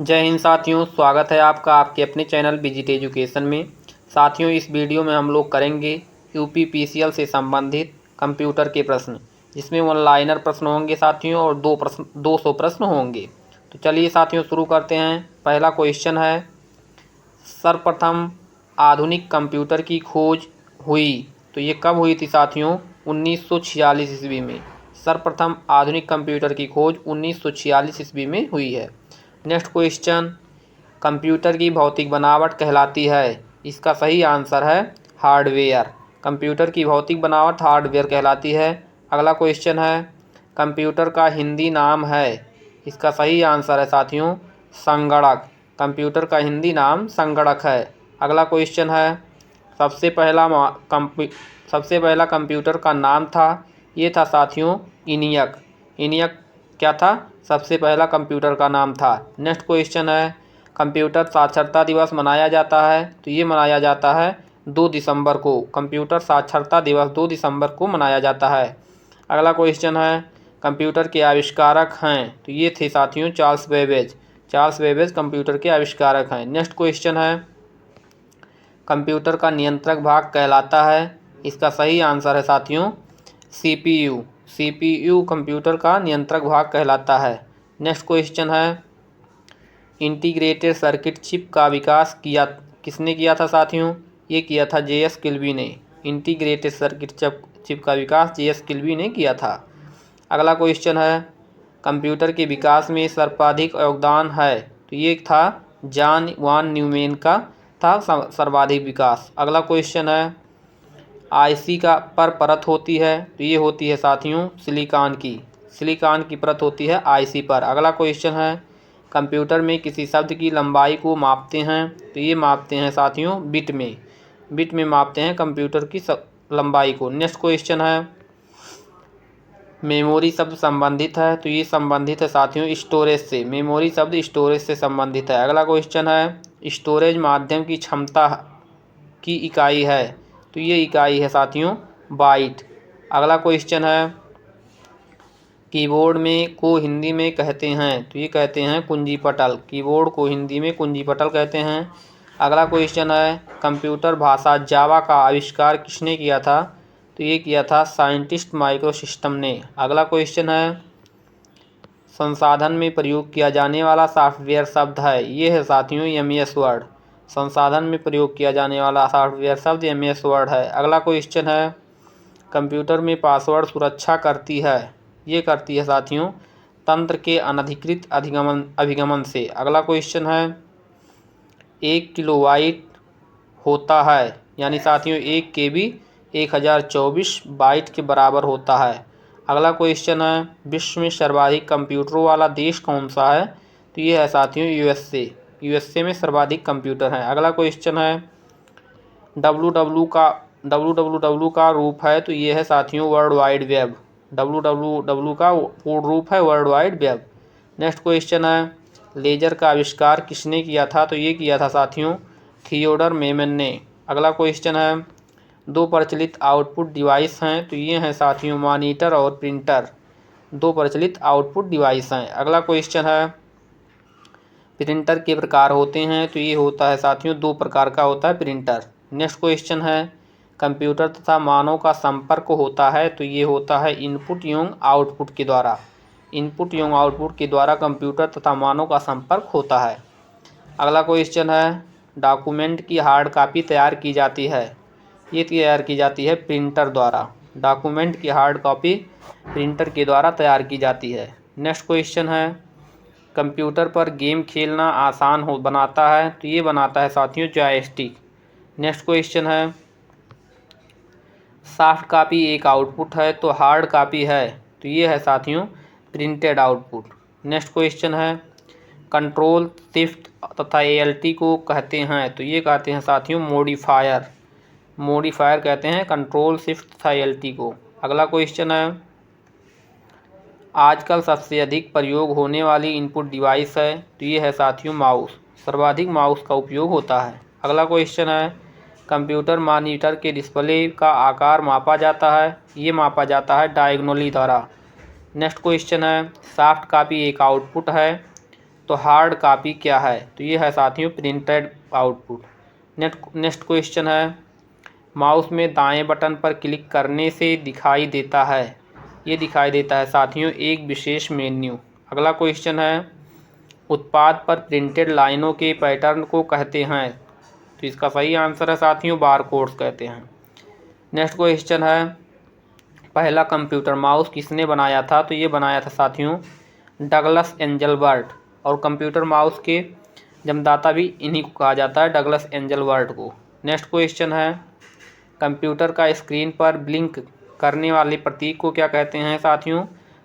जय हिंद साथियों, स्वागत है आपका आपके अपने चैनल विजिट एजुकेशन में। साथियों, इस वीडियो में हम लोग करेंगे यूपी पीसीएल से संबंधित कंप्यूटर के प्रश्न, जिसमें वन लाइनर प्रश्न होंगे साथियों और 200 प्रश्न होंगे। तो चलिए साथियों शुरू करते हैं। पहला क्वेश्चन है, सर्वप्रथम आधुनिक कंप्यूटर की खोज हुई तो ये कब हुई थी साथियों? 1946 ईस्वी में। सर्वप्रथम आधुनिक कंप्यूटर की खोज 1946 ईस्वी में हुई है। नेक्स्ट क्वेश्चन, कंप्यूटर की भौतिक बनावट कहलाती है? इसका सही आंसर है हार्डवेयर। कंप्यूटर की भौतिक बनावट हार्डवेयर कहलाती है। अगला क्वेश्चन है, कंप्यूटर का हिंदी नाम है? इसका सही आंसर है साथियों संगणक। कंप्यूटर का हिंदी नाम संगणक है। अगला क्वेश्चन है, सबसे पहला कंप्यूटर का नाम था? ये था साथियों इनियक। इनियक क्या था? सबसे पहला कंप्यूटर का नाम था। नेक्स्ट क्वेश्चन है, कंप्यूटर साक्षरता दिवस मनाया जाता है? तो ये मनाया जाता है 2 दिसंबर को। कंप्यूटर साक्षरता दिवस 2 दिसंबर को मनाया जाता है। अगला क्वेश्चन है, कंप्यूटर के आविष्कारक हैं? तो ये थे साथियों Charles Babbage. Charles Babbage computer के आविष्कारक हैं। नेक्स्ट क्वेश्चन है, कंप्यूटर का नियंत्रक भाग कहलाता है? इसका सही आंसर है साथियों सीपीयू। सीपीयू कंप्यूटर का नियंत्रक भाग कहलाता है। नेक्स्ट क्वेश्चन है, इंटीग्रेटेड सर्किट चिप का विकास किसने किया था साथियों? ये किया था जेएस किल्बी ने। इंटीग्रेटेड सर्किट चिप का विकास जेएस किल्बी ने किया था। अगला क्वेश्चन है, कंप्यूटर के विकास में सर्वाधिक योगदान है? तो ये था जॉन वान न्यूमैन का था सर्वाधिक विकास। अगला क्वेश्चन है, आईसी का परत होती है? तो ये होती है साथियों सिलिकॉन की। सिलिकॉन की परत होती है आईसी पर। अगला क्वेश्चन है, कंप्यूटर में किसी शब्द की लंबाई को मापते हैं? तो ये मापते हैं साथियों बिट में। बिट में मापते हैं कंप्यूटर की लंबाई को। नेक्स्ट क्वेश्चन है, मेमोरी शब्द संबंधित है? तो ये संबंधित है साथियों स्टोरेज से। मेमोरी शब्द स्टोरेज से संबंधित है। अगला क्वेश्चन है, स्टोरेज माध्यम की क्षमता की इकाई है? तो ये इकाई है साथियों बाइट। अगला क्वेश्चन है, कीबोर्ड में को हिंदी में कहते हैं? तो ये कहते हैं कुंजी पटल। कीबोर्ड को हिंदी में कुंजी पटल कहते हैं। अगला क्वेश्चन है, कंप्यूटर भाषा जावा का आविष्कार किसने किया था? तो ये किया था साइंटिस्ट माइक्रोसिस्टम ने। अगला क्वेश्चन है, संसाधन में प्रयोग किया जाने वाला सॉफ्टवेयर शब्द है? ये है साथियों एमएस वर्ड। संसाधन में प्रयोग किया जाने वाला सॉफ्टवेयर शब्द एमएस वर्ड है। अगला क्वेश्चन है, कंप्यूटर में पासवर्ड सुरक्षा करती है? ये करती है साथियों तंत्र के अनधिकृत अभिगमन से। अगला क्वेश्चन है, 1 किलोबाइट होता है? यानी साथियों 1 KB 1024 बाइट के बराबर होता है। अगला क्वेश्चन है, विश्व में सर्वाधिक कंप्यूटरों वाला देश कौन सा है? तो ये है साथियों यूएसए। यूएसए में सर्वाधिक कंप्यूटर हैं। अगला क्वेश्चन है, डब्ल्यू का रूप है? तो ये है साथियों वर्ल्ड वाइड वेब। डब्ल्यू का पूर्ण रूप है world wide web. Next question है, लेजर का आविष्कार किसने किया था? तो ये किया था साथियों थियोडर मेमन ने। अगला क्वेश्चन है, 2 प्रचलित आउटपुट डिवाइस हैं? तो ये हैं साथियों मॉनिटर और प्रिंटर। 2 प्रचलित आउटपुट डिवाइस हैं। अगला क्वेश्चन है, प्रिंटर के प्रकार होते हैं? तो ये होता है साथियों 2 प्रकार का होता है प्रिंटर। नेक्स्ट क्वेश्चन है, कंप्यूटर तथा मानव का संपर्क होता है? तो ये होता है इनपुट एवं आउटपुट के द्वारा। इनपुट एवं आउटपुट के द्वारा कंप्यूटर तथा मानव का संपर्क होता है। अगला क्वेश्चन है, डॉक्यूमेंट की हार्ड कॉपी तैयार की जाती है? ये तैयार की जाती है प्रिंटर द्वारा। डॉक्यूमेंट की हार्ड कॉपी प्रिंटर के द्वारा तैयार की जाती है। नेक्स्ट क्वेश्चन है, कंप्यूटर पर गेम खेलना आसान बनाता है? तो ये बनाता है साथियों जॉयस्टिक। नेक्स्ट क्वेश्चन है, सॉफ्ट कॉपी एक आउटपुट है तो हार्ड कॉपी है? तो ये है साथियों प्रिंटेड आउटपुट। नेक्स्ट क्वेश्चन है, कंट्रोल शिफ्ट तथा ALT को कहते हैं? तो ये कहते हैं साथियों मॉडिफायर। मॉडिफायर कहते हैं कंट्रोल शिफ्ट तथा ALT को। अगला क्वेश्चन है, आजकल सबसे अधिक प्रयोग होने वाली इनपुट डिवाइस है? तो ये है साथियों माउस। सर्वाधिक माउस का उपयोग होता है। अगला क्वेश्चन है, कंप्यूटर मॉनिटर के डिस्प्ले का आकार मापा जाता है? ये मापा जाता है डायगोनली द्वारा। नेक्स्ट क्वेश्चन है, सॉफ्ट कॉपी एक आउटपुट है? तो हार्ड कॉपी क्या है? तो ये है साथियों प्रिंटेड आउटपुट। नेक्स्ट क्वेश्चन है, माउस में दाएं बटन पर क्लिक करने से दिखाई देता है, ये दिखाई देता है साथियों एक विशेष मेन्यू। अगला क्वेश्चन है, उत्पाद पर प्रिंटेड लाइनों के पैटर्न को कहते हैं, तो इसका सही आंसर है साथियों बारकोड्स कहते हैं। नेक्स्ट क्वेश्चन है, पहला कंप्यूटर माउस किसने बनाया था? तो ये बनाया था साथियों डगलस एंजलबर्ट, और कंप्यूटर माउस के जन्मदाता भी इन्हीं को कहा जाता है, डगलस एंजलबर्ट को। नेक्स्ट क्वेश्चन है, कंप्यूटर का स्क्रीन पर ब्लिंक करने वाले प्रतीक को क्या कहते हैं साथियों?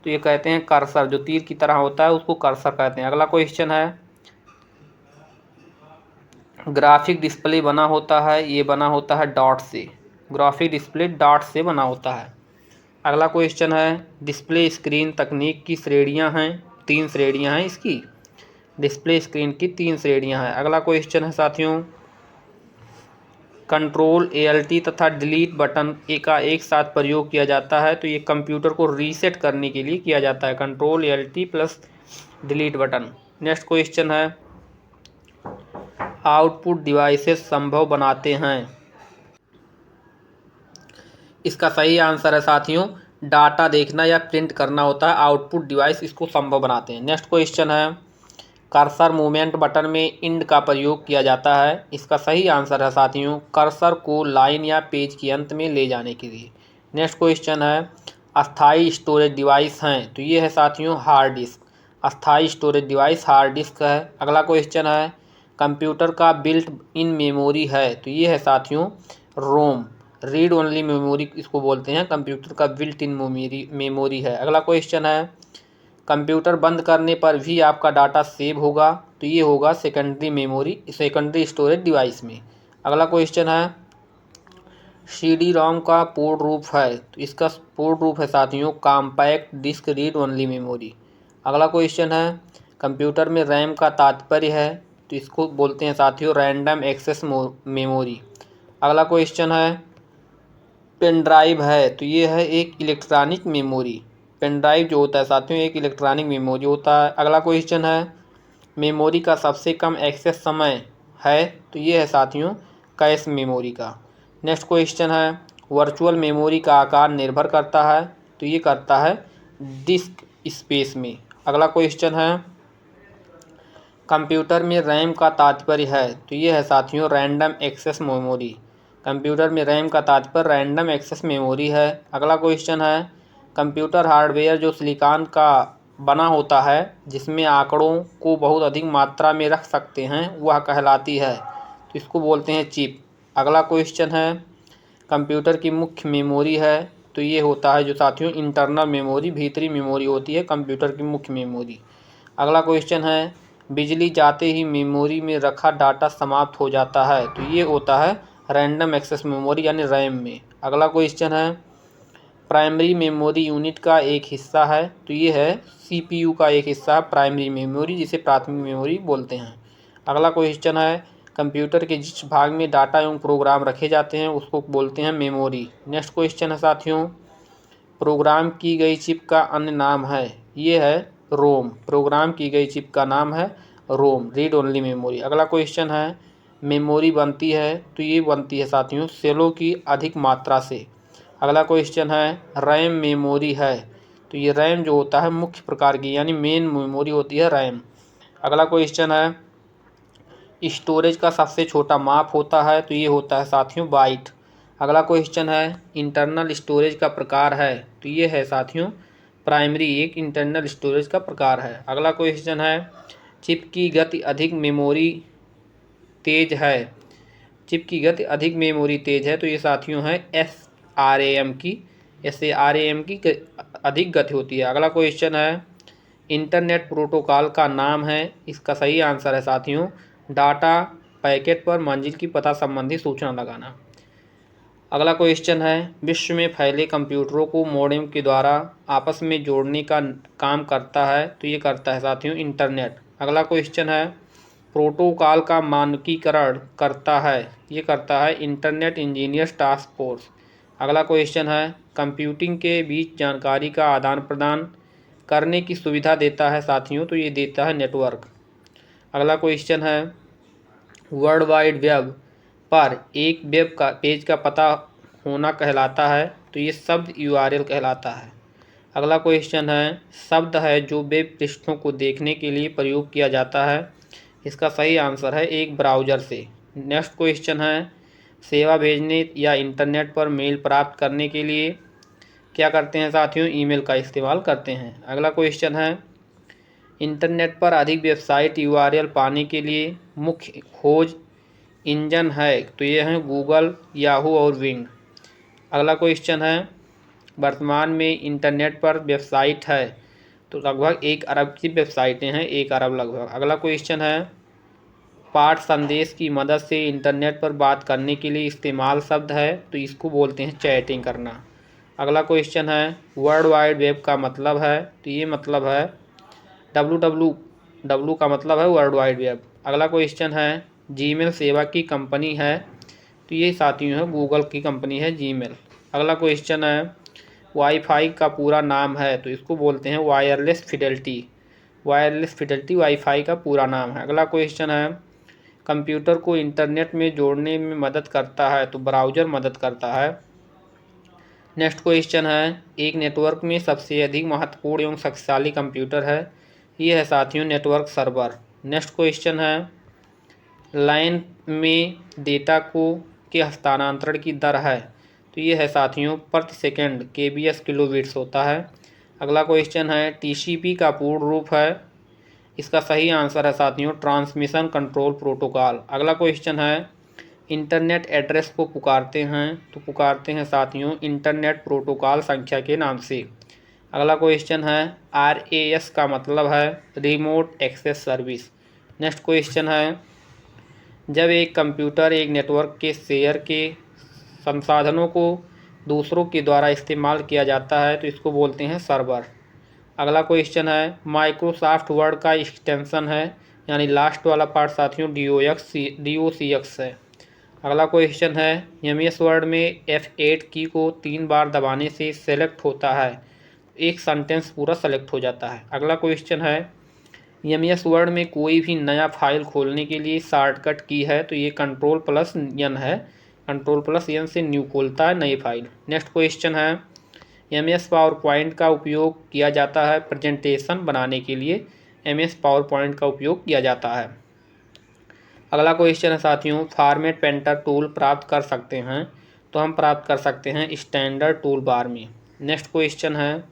तो ये कहते हैं कर्सर, जो तीर की तरह होता है उसको कर्सर कहते हैं। अगला क्वेश्चन है, ग्राफिक डिस्प्ले बना होता है, ये बना होता है डॉट से, ग्राफिक डिस्प्ले डॉट से बना होता है। अगला क्वेश्चन है, डिस्प्ले स्क्रीन तकनीक की श्रेणियां हैं, 3 श्रेणियां हैं इसकी, डिस्प्ले स्क्रीन की 3 श्रेणियां हैं। अगला क्वेश्चन है साथियों, कंट्रोल ALT तथा डिलीट बटन का एक साथ प्रयोग किया जाता है, तो ये कंप्यूटर को रीसेट करने के लिए किया जाता है, control ALT plus delete button. Next question है, आउटपुट डिवाइसेस संभव बनाते हैं, इसका सही आंसर है साथियों डाटा देखना या प्रिंट करना होता है, आउटपुट डिवाइस इसको संभव बनाते हैं। नेक्स्ट क्वेश्चन है, कर्सर मूवमेंट बटन में इंड का प्रयोग किया जाता है, इसका सही आंसर है साथियों कर्सर को लाइन या पेज के अंत में ले जाने के लिए। नेक्स्ट क्वेश्चन है, अस्थाई स्टोरेज डिवाइस हैं, तो ये है साथियों हार्ड डिस्क, अस्थाई स्टोरेज डिवाइस हार्ड डिस्क है। अगला क्वेश्चन है, कंप्यूटर का बिल्ट इन मेमोरी है, तो ये है साथियों रोम, रीड ओनली मेमोरी इसको बोलते हैं, कंप्यूटर का बिल्ट इन मेमोरी है। अगला क्वेश्चन है, कंप्यूटर बंद करने पर भी आपका डाटा सेव होगा, तो ये होगा secondary memory, secondary storage device में। अगला क्वेश्चन है, CD-ROM का पूर्ण रूप है, तो इसका पूर्ण रूप है साथियों compact disc read only memory. अगला क्वेश्चन है, कंप्यूटर में रैम का तात्पर्य है, तो इसको बोलते हैं साथियों रैंडम एक्सेस मेमोरी। अगला क्वेश्चन है, पेन ड्राइव है, तो ये है एक इलेक्ट्रॉनिक मेमोरी, पेन ड्राइव जो होता है साथियों एक इलेक्ट्रॉनिक मेमोरी होता है। अगला क्वेश्चन है, मेमोरी का सबसे कम एक्सेस समय है, तो ये है साथियों कैश मेमोरी का। नेक्स्ट क्वेश्चन है, वर्चुअल मेमोरी का आकार निर्भर करता है, तो ये करता है डिस्क स्पेस में। अगला क्वेश्चन है, कंप्यूटर में रैम का तात्पर्य है, तो ये है साथियों रैंडम एक्सेस मेमोरी, कंप्यूटर में रैम का तात्पर्य रैंडम एक्सेस मेमोरी है। अगला क्वेश्चन है, कंप्यूटर हार्डवेयर जो सिलिकॉन का बना होता है जिसमें आंकड़ों को बहुत अधिक मात्रा में रख सकते हैं वह कहलाती है, तो इसको बोलते हैं चिप। अगला क्वेश्चन है, कंप्यूटर की मुख्य मेमोरी है, तो ये होता है जो साथियों इंटरनल मेमोरी, भीतरी मेमोरी होती है कंप्यूटर की मुख्य मेमोरी। अगला क्वेश्चन है, बिजली जाते ही मेमोरी में रखा डाटा समाप्त हो जाता है, तो ये होता है रैंडम एक्सेस मेमोरी यानी रैम में। अगला क्वेश्चन है, प्राइमरी मेमोरी यूनिट का एक हिस्सा है, तो ये है CPU का एक हिस्सा प्राइमरी मेमोरी जिसे प्राथमिक मेमोरी बोलते हैं। अगला क्वेश्चन है, कंप्यूटर के जिस भाग में डाटा एवं प्रोग्राम रखे जाते हैं उसको बोलते हैं मेमोरी। नेक्स्ट क्वेश्चन है साथियों, प्रोग्राम की गई चिप का अन्य नाम है, ये है रोम, प्रोग्राम की गई चिप का नाम है रोम, रीड ओनली मेमोरी। अगला क्वेश्चन है, मेमोरी बनती है, तो ये बनती है साथियों सेलों की अधिक मात्रा से। अगला क्वेश्चन है, रैम मेमोरी है, तो ये रैम जो होता है मुख्य प्रकार की यानी मेन मेमोरी होती है रैम। अगला क्वेश्चन है, स्टोरेज का सबसे छोटा माप होता है, तो ये होता है साथियों बाइट। अगला क्वेश्चन है, इंटरनल स्टोरेज का प्रकार है, तो ये है साथियों प्राइमरी, एक इंटरनल स्टोरेज का प्रकार है। अगला क्वेश्चन है, चिप की गति अधिक मेमोरी तेज है, चिप की गति अधिक मेमोरी तेज है, तो ये साथियों है SRAM की अधिक गति होती है। अगला क्वेश्चन है, इंटरनेट प्रोटोकॉल का नाम है, इसका सही आंसर है साथियों डाटा पैकेट पर मंजिल की पता संबंधी सूचना लगाना। अगला क्वेश्चन है, विश्व में फैले कंप्यूटरों को मॉडेम के द्वारा आपस में जोड़ने का काम करता है, तो ये करता है साथियों इंटरनेट। अगला क्वेश्चन है, प्रोटोकॉल का मानकीकरण करता है, ये करता है इंटरनेट इंजीनियर्स टास्क फोर्स। अगला क्वेश्चन है, कंप्यूटिंग के बीच जानकारी का आदान प्रदान करने की सुविधा देता है साथियों, तो ये देता है नेटवर्क। अगला क्वेश्चन है वर्ल्ड वाइड वेब पर एक वेब का पेज का पता होना कहलाता है, तो ये शब्द URL कहलाता है। अगला क्वेश्चन है शब्द है जो वेब पृष्ठों को देखने के लिए प्रयोग किया जाता है, इसका सही आंसर है एक ब्राउज़र से। नेक्स्ट क्वेश्चन है सेवा भेजने या इंटरनेट पर मेल प्राप्त करने के लिए क्या करते हैं साथियों, ईमेल का इस्तेमाल करते हैं। अगला क्वेश्चन है इंटरनेट पर अधिक वेबसाइट URL पाने के लिए मुख्य खोज इंजन है, तो ये हैं गूगल, याहू और विंग। अगला क्वेश्चन है वर्तमान में इंटरनेट पर वेबसाइट है, तो लगभग 1 अरब की वेबसाइटें हैं, 1 अरब लगभग। अगला क्वेश्चन है पाठ संदेश की मदद से इंटरनेट पर बात करने के लिए इस्तेमाल शब्द है, तो इसको बोलते हैं चैटिंग करना। अगला क्वेश्चन है वर्ल्ड वाइड वेब का मतलब है, तो ये मतलब है www का मतलब है वर्ल्ड वाइड वेब। अगला क्वेश्चन है जीमेल सेवा की कंपनी है, तो ये साथियों है गूगल की कंपनी है जीमेल। अगला क्वेश्चन है वाईफाई का पूरा नाम है, तो इसको बोलते हैं wireless Fidelity. Wireless Fidelity wifi का पूरा नाम है। अगला क्वेश्चन है कंप्यूटर को इंटरनेट में जोड़ने में मदद करता है, तो ब्राउज़र मदद करता है। नेक्स्ट क्वेश्चन है एक नेटवर्क में सबसे अधिक महत्वपूर्ण एवं शक्तिशाली कंप्यूटर है, ये है साथियों नेटवर्क सर्वर। नेक्स्ट क्वेश्चन है लाइन में डेटा के हस्तांतरण की दर है, तो ये है साथियों प्रति सेकंड kbs किलोबिट्स होता है। अगला क्वेश्चन है TCP का पूर्ण रूप है, इसका सही आंसर है साथियों ट्रांसमिशन कंट्रोल प्रोटोकॉल। अगला क्वेश्चन है इंटरनेट एड्रेस को पुकारते हैं, तो पुकारते हैं साथियों इंटरनेट प्रोटोकॉल संख्या के नाम से। अगला क्वेश्चन है RAS का मतलब है remote access service. Next question है जब एक कंप्यूटर एक नेटवर्क के शेयर के संसाधनों को दूसरों के द्वारा इस्तेमाल किया जाता है, तो इसको बोलते हैं सर्वर। अगला क्वेश्चन है माइक्रोसॉफ्ट वर्ड का एक्सटेंशन है, यानी लास्ट वाला पार्ट साथियों DOCX है। अगला क्वेश्चन है MS वर्ड में F8 की को 3 बार दबाने से सेलेक्ट होता है, एक सेंटेंस पूरा सेलेक्ट हो जाता है। अगला क्वेश्चन है MS वर्ड में कोई भी नया फाइल खोलने के लिए शॉर्टकट की है, तो ये Ctrl+N है। Ctrl+N से न्यू खोलता है नई फाइल। नेक्स्ट क्वेश्चन है MS पावर पॉइंट का उपयोग किया जाता है प्रेजेंटेशन बनाने के लिए, MS पावर पॉइंट का उपयोग किया जाता है। अगला क्वेश्चन है साथियों फॉर्मेट पेंटर टूल प्राप्त कर सकते हैं, तो हम प्राप्त कर सकते हैं स्टैंडर्ड टूल बार में। नेक्स्ट क्वेश्चन है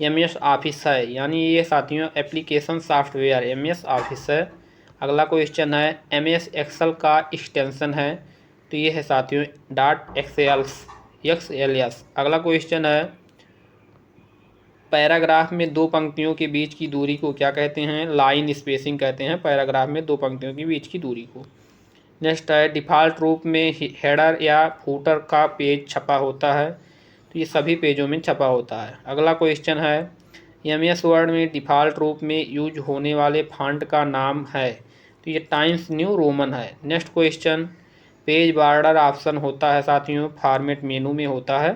MS ऑफिस है, यानी ये साथियों एप्लीकेशन सॉफ्टवेयर MS ऑफिस है। अगला क्वेश्चन है MS एक्सेल का एक्सटेंशन है, तो ये है साथियों .XLS। अगला क्वेश्चन है पैराग्राफ में 2 पंक्तियों के बीच की दूरी को क्या कहते हैं, लाइन स्पेसिंग कहते हैं पैराग्राफ में 2 पंक्तियों के बीच की दूरी को। नेक्स्ट है डिफ़ॉल्ट रूप में हेडर या फूटर का पेज छपा होता है, तो ये सभी पेजों में छपा होता है। अगला क्वेश्चन है MS वर्ड में डिफ़ॉल्ट रूप में यूज होने वाले फॉन्ट का नाम है, तो ये टाइम्स न्यू रोमन है। Next question page border option होता है साथियों फॉर्मेट मेनू में होता है।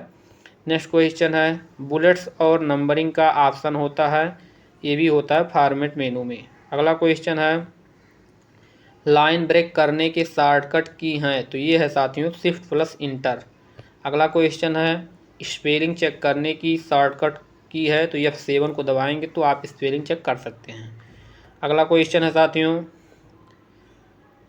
नेक्स्ट क्वेश्चन है बुलेट्स और नंबरिंग का ऑप्शन होता है, ये भी होता है फॉर्मेट मेनू में। अगला क्वेश्चन है लाइन ब्रेक करने के शॉर्टकट की हैं, तो ये है साथियों Shift+Enter। अगला क्वेश्चन है स्पेलिंग चेक करने की शॉर्टकट की है, तो F7 को दबाएंगे तो आप स्पेलिंग चेक कर सकते हैं। अगला क्वेश्चन है साथियों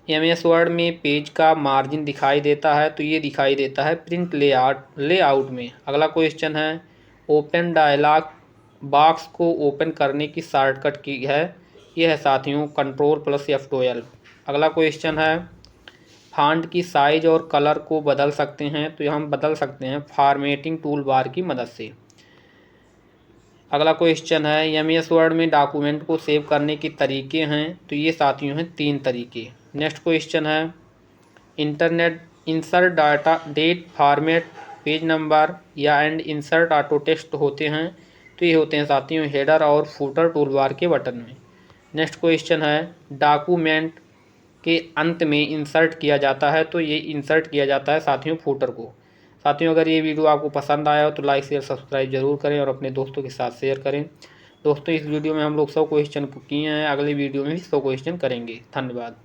MS वर्ड में पेज का मार्जिन दिखाई देता है, तो ये दिखाई देता है प्रिंट लेआउट में। अगला क्वेश्चन है ओपन डायलॉग बॉक्स को ओपन करने की शॉर्टकट की है, ये है साथियों Ctrl+F12। अगला क्वेश्चन है फॉन्ट की साइज और कलर को बदल सकते हैं, तो हम बदल सकते हैं फॉर्मेटिंग टूल बार की मदद से। अगला क्वेश्चन है MS वर्ड में डॉक्यूमेंट को सेव करने के तरीके हैं, तो ये साथियों हैं 3 तरीके। नेक्स्ट क्वेश्चन है internet insert data date format page number या एंड इंसर्ट ऑटो टेक्स्ट होते हैं, तो ये होते हैं साथियों हेडर और फूटर टूलबार के बटन में। नेक्स्ट क्वेश्चन है डॉक्यूमेंट के अंत में इंसर्ट किया जाता है, तो ये इंसर्ट किया जाता है साथियों फूटर को। साथियों अगर ये वीडियो आपको पसंद आया हो तो लाइक शेयर सब्सक्राइब जरूर करें और अपने दोस्तों के साथ शेयर करें। दोस्तों इस वीडियो में हम लोग 100 क्वेश्चन किए हैं, अगली वीडियो में भी 100 क्वेश्चन करेंगे। धन्यवाद।